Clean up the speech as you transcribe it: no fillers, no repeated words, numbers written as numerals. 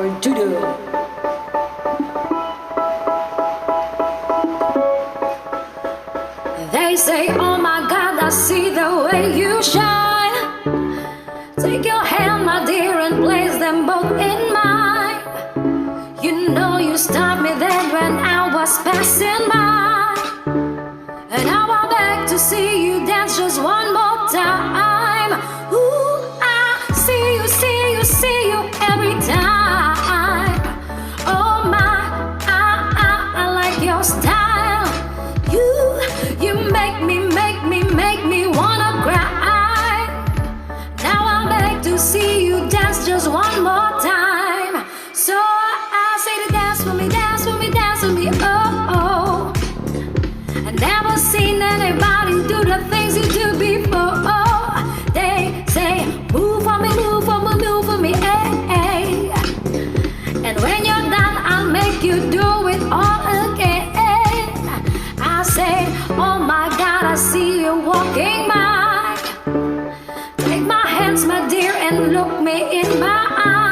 or doo-doo. They say, oh my God, I see the way you shine. Take your hand, my dear, and place them both in mine. You know you stopped me then when I was passing by, and now I'm back to see you dance just one more time. Ooh, I see you, see you, see you every time. Oh my, I like your style. You make me wanna cry. Now I'm back to see you dance just one more time. So I say to dance for me, dance for me, dance for me, oh, oh. I never seen anybody do the things you do before. Oh, they say, move for me, move for me, move for me, eh, eh. And when you're done, I'll make you do it all again. I say, oh my God, I see you walking by. Take my hands, my dear, and look me in my eyes.